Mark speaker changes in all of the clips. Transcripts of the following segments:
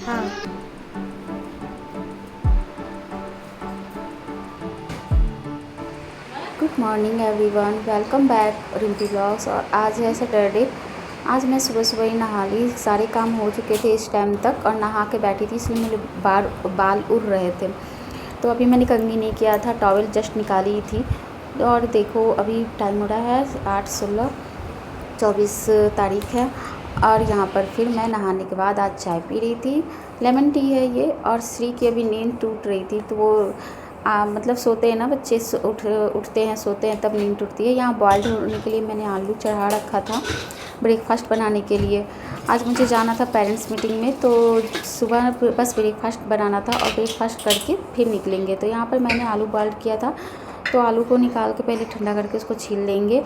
Speaker 1: हाँ। Good morning everyone, welcome back Rimpy blogs. और आज है सैटरडे। आज मैं सुबह सुबह ही नहा ली, सारे काम हो चुके थे इस टाइम तक और नहा के बैठी थी, इसलिए मेरे बाल उड़ रहे थे। तो अभी मैंने कंघी नहीं किया था, टॉवल जस्ट निकाली थी। और देखो अभी टाइम हो रहा है 8:16, 24 तारीख है। और यहाँ पर फिर मैं नहाने के बाद आज चाय पी रही थी, लेमन टी है ये। और श्री की अभी नींद टूट रही थी, तो वो मतलब सोते हैं ना बच्चे, उठते हैं सोते हैं तब नींद टूटती है। यहाँ बॉइल्ड होने के लिए मैंने आलू चढ़ा रखा था ब्रेकफास्ट बनाने के लिए। आज मुझे जाना था पेरेंट्स मीटिंग में, तो सुबह बस ब्रेकफास्ट बनाना था और ब्रेकफास्ट करके फिर निकलेंगे। तो यहाँ पर मैंने आलू बॉइल्ड किया था, तो आलू को निकाल के पहले ठंडा करके उसको छील लेंगे।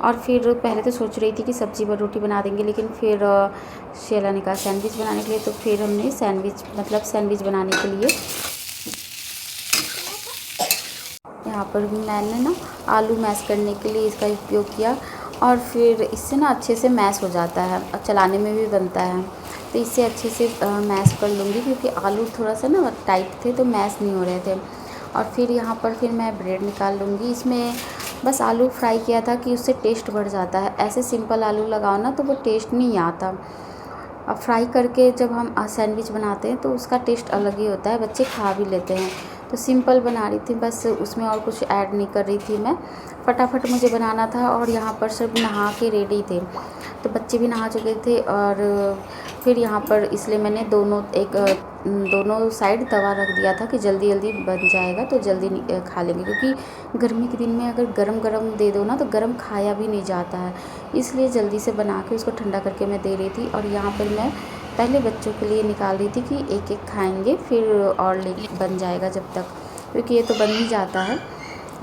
Speaker 1: और फिर पहले तो सोच रही थी कि सब्ज़ी व रोटी बना देंगे, लेकिन फिर शेला ने कहा सैंडविच बनाने के लिए, तो फिर हमने सैंडविच बनाने के लिए यहाँ पर भी मैंने ना आलू मैश करने के लिए इसका उपयोग किया। और फिर इससे ना अच्छे से मैश हो जाता है और चलाने में भी बनता है। तो इससे अच्छे से मैश कर लूँगी, क्योंकि आलू थोड़ा सा ना टाइट थे तो मैश नहीं हो रहे थे। और फिर यहाँ पर फिर मैं ब्रेड निकाल लूँगी। इसमें बस आलू फ्राई किया था कि उससे टेस्ट बढ़ जाता है, ऐसे सिंपल आलू लगाओ ना तो वो टेस्ट नहीं आता। अब फ्राई करके जब हम सैंडविच बनाते हैं तो उसका टेस्ट अलग ही होता है, बच्चे खा भी लेते हैं। तो सिंपल बना रही थी बस, उसमें और कुछ ऐड नहीं कर रही थी मैं, फटाफट मुझे बनाना था। और यहाँ पर सब नहा के रेडी थे, तो बच्चे भी नहा चुके थे। और फिर यहाँ पर इसलिए मैंने दोनों साइड तवा रख दिया था कि जल्दी जल्दी बन जाएगा, तो जल्दी खा लेंगे। क्योंकि गर्मी के दिन में अगर गरम गरम दे दो ना तो गरम खाया भी नहीं जाता है, इसलिए जल्दी से बना के उसको ठंडा करके मैं दे रही थी। और यहाँ पर मैं पहले बच्चों के लिए निकाल रही थी कि एक एक खाएंगे, फिर और ले बन जाएगा जब तक, क्योंकि ये तो बन ही जाता है,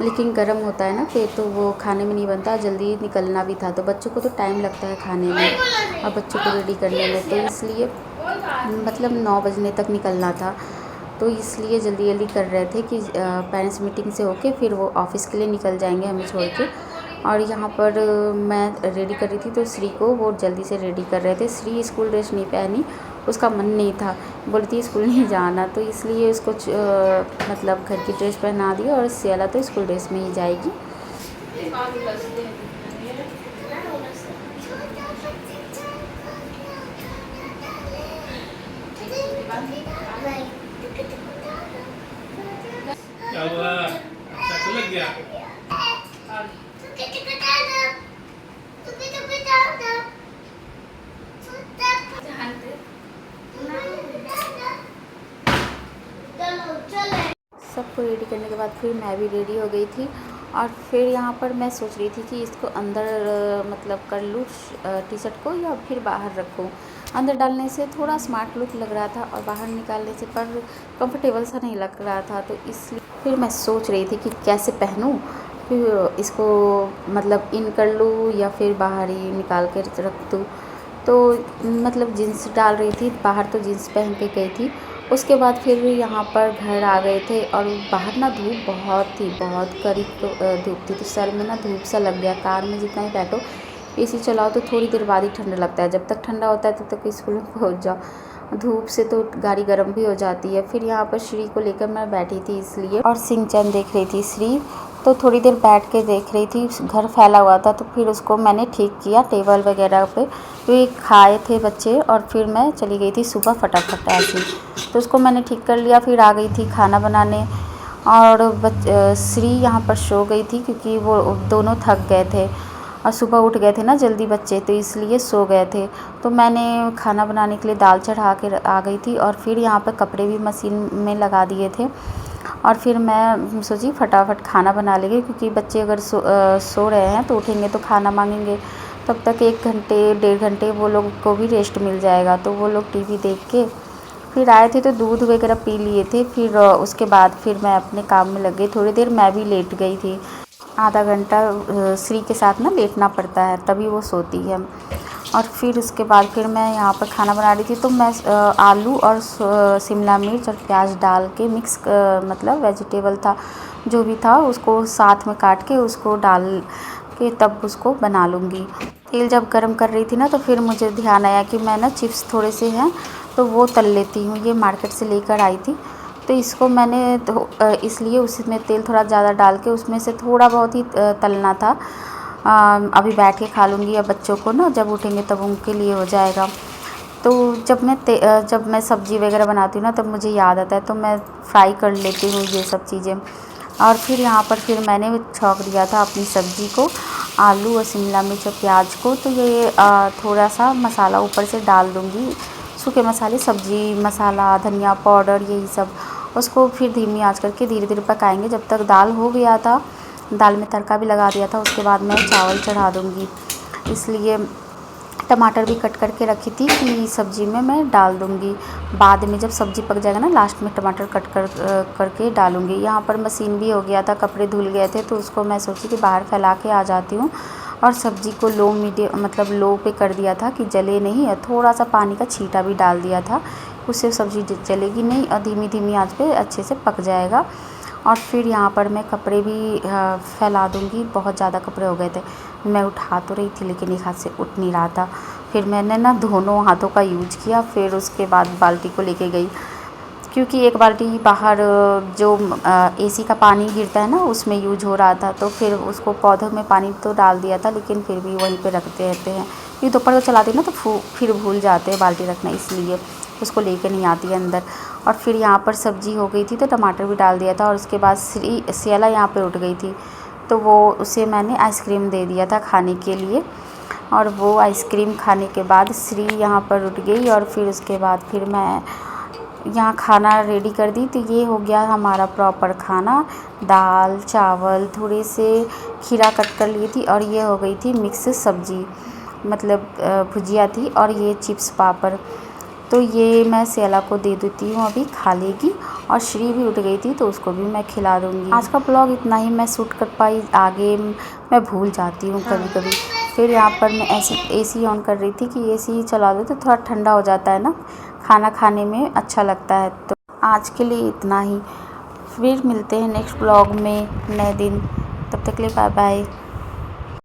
Speaker 1: लेकिन गर्म होता है ना फिर तो वो खाने में नहीं बनता, जल्दी निकलना भी था। तो बच्चों को तो टाइम लगता है खाने में और बच्चों को रेडी करने में, तो इसलिए मतलब 9 बजने तक निकलना था। तो इसलिए जल्दी जल्दी कर रहे थे कि पेरेंट्स मीटिंग से होके फिर वो ऑफ़िस के लिए निकल जाएंगे हमें छोड़ के। और यहाँ पर मैं रेडी कर रही थी, तो श्री को वो जल्दी से रेडी कर रहे थे। श्री स्कूल ड्रेस नहीं पहनी, उसका मन नहीं था, बोलती है स्कूल नहीं जाना, तो इसलिए उसको मतलब घर की ड्रेस पहना दी। और सियाला तो स्कूल ड्रेस में ही जाएगी।
Speaker 2: क्या हुआ? अच्छा लग गया?
Speaker 1: सबको रेडी करने के बाद फिर मैं भी रेडी हो गई थी। और फिर यहाँ पर मैं सोच रही थी कि इसको अंदर मतलब कर लूँ टी शर्ट को, या फिर बाहर रखूँ। अंदर डालने से थोड़ा स्मार्ट लुक लग रहा था और बाहर निकालने से पर कंफर्टेबल सा नहीं लग रहा था, तो इसलिए फिर मैं सोच रही थी कि कैसे पहनूँ। फिर इसको मतलब इन कर लूँ या फिर बाहर ही निकाल कर रख दूँ। तो मतलब जीन्स डाल रही थी बाहर, तो जीन्स पहन के गई थी। उसके बाद फिर यहाँ पर घर आ गए थे और बाहर ना धूप बहुत थी, बहुत कड़ी धूप थी, तो सर में ना धूप सा लग गया। कार में जितना ही बैठो एसी चलाओ तो थोड़ी देर बाद ही ठंडा लगता है, जब तक ठंडा होता है तब तक स्कूल में पहुँच जाओ। धूप से तो गाड़ी गर्म भी हो जाती है। फिर यहाँ पर श्री को लेकर मैं बैठी थी इसलिए, और सिंचन देख रही थी श्री, तो थोड़ी देर बैठ के देख रही थी। घर फैला हुआ था तो फिर उसको मैंने ठीक किया टेबल वगैरह पे, तो खाए थे बच्चे। और फिर मैं चली गई थी सुबह फटाफट ऐसे, तो उसको मैंने ठीक कर लिया। फिर आ गई थी खाना बनाने। और श्री यहाँ पर सो गई थी, क्योंकि वो दोनों थक गए थे और सुबह उठ गए थे ना जल्दी बच्चे, तो इसलिए सो गए थे। तो मैंने खाना बनाने के लिए दाल चढ़ा के आ गई थी। और फिर यहाँ पर कपड़े भी मशीन में लगा दिए थे। और फिर मैं सोची फटाफट खाना बना लेंगे, क्योंकि बच्चे अगर सो रहे हैं तो उठेंगे तो खाना मांगेंगे, तब तक 1 घंटे 1.5 घंटे वो लोग को भी रेस्ट मिल जाएगा। तो वो लोग टीवी देख के फिर आए थे, तो दूध वगैरह पी लिए थे। फिर उसके बाद फिर मैं अपने काम में लग गई। थोड़ी देर मैं भी लेट गई थी, आधा घंटा श्री के साथ ना लेटना पड़ता है, तभी वो सोती है। और फिर उसके बाद फिर मैं यहाँ पर खाना बना रही थी, तो मैं आलू और शिमला मिर्च और प्याज डाल के मिक्स मतलब वेजिटेबल था जो भी था उसको साथ में काट के उसको डाल के तब उसको बना लूँगी। तेल जब गरम कर रही थी ना, तो फिर मुझे ध्यान आया कि मैं ना चिप्स थोड़े से हैं तो वो तल लेती हूँ। ये मार्केट से लेकर आई थी, तो इसको मैंने इसलिए उसमें तेल थोड़ा ज़्यादा डाल के उसमें से थोड़ा बहुत ही तलना था। अभी बैठ के खा लूँगी, या बच्चों को ना जब उठेंगे तब उनके लिए हो जाएगा। तो जब मैं सब्ज़ी वगैरह बनाती हूँ ना, तब मुझे याद आता है, तो मैं फ्राई कर लेती हूँ ये सब चीज़ें। और फिर यहाँ पर फिर मैंने छौंक दिया था अपनी सब्ज़ी को, आलू और शिमला मिर्च और प्याज को। तो ये थोड़ा सा मसाला ऊपर से डाल दूँगी, सूखे मसाले, सब्ज़ी मसाला, धनिया पाउडर, यही सब। उसको फिर धीमी आंच करके धीरे धीरे पकाएंगे जब तक दाल हो गया था। दाल में तड़का भी लगा दिया था, उसके बाद मैं चावल चढ़ा दूँगी। इसलिए टमाटर भी कट करके रखी थी कि सब्ज़ी में मैं डाल दूँगी। बाद में जब सब्ज़ी पक जाएगा ना, लास्ट में टमाटर कट करके डालूँगी। यहाँ पर मशीन भी हो गया था, कपड़े धुल गए थे, तो उसको मैं सोची कि बाहर फैला के आ जाती हूँ। और सब्ज़ी को लो पे कर दिया था कि जले नहीं, और थोड़ा सा पानी का छींटा भी डाल दिया था, उससे सब्ज़ी जलेगी नहीं और धीमी धीमी आंच पे अच्छे से पक जाएगा। और फिर यहाँ पर मैं कपड़े भी फैला दूँगी। बहुत ज़्यादा कपड़े हो गए थे, मैं उठा तो रही थी लेकिन एक हाथ से उठ नहीं रहा था। फिर मैंने ना दोनों हाथों का यूज किया, फिर उसके बाद बाल्टी को लेके गई, क्योंकि एक बाल्टी बाहर जो एसी का पानी गिरता है ना, उसमें यूज हो रहा था। तो फिर उसको पौधों में पानी तो डाल दिया था, लेकिन फिर भी वहीं पे रखते रहते हैं, क्योंकि दोपहर को चलाते हैं ना, तो फिर भूल जाते हैं बाल्टी रखना, इसलिए उसको लेके नहीं आती है अंदर। और फिर यहाँ पर सब्ज़ी हो गई थी, तो टमाटर भी डाल दिया था। और उसके बाद सियाला यहाँ पर उठ गई थी, तो उसे मैंने आइसक्रीम दे दिया था खाने के लिए। और वो आइसक्रीम खाने के बाद श्री यहाँ पर उठ गई, और फिर उसके बाद फिर मैं यहाँ खाना रेडी कर दी। तो ये हो गया हमारा प्रॉपर खाना, दाल चावल, थोड़े से खीरा कट कर ली थी, और ये हो गई थी मिक्स सब्ज़ी, मतलब भुजिया थी, और ये चिप्स पापड़। तो ये मैं सियाला को दे देती हूँ, अभी खा लेगी। और श्री भी उठ गई थी, तो उसको भी मैं खिला दूँगी। आज का ब्लॉग इतना ही मैं शूट कर पाई, आगे मैं भूल जाती हूँ कभी कभी। फिर यहाँ पर मैं एसी ऑन कर रही थी कि एसी चला दो तो थोड़ा ठंडा हो जाता है ना, खाना खाने में अच्छा लगता है। तो आज के लिए इतना ही, फिर मिलते हैं नेक्स्ट ब्लॉग में नए दिन। तब तक के लिए बाय बाय।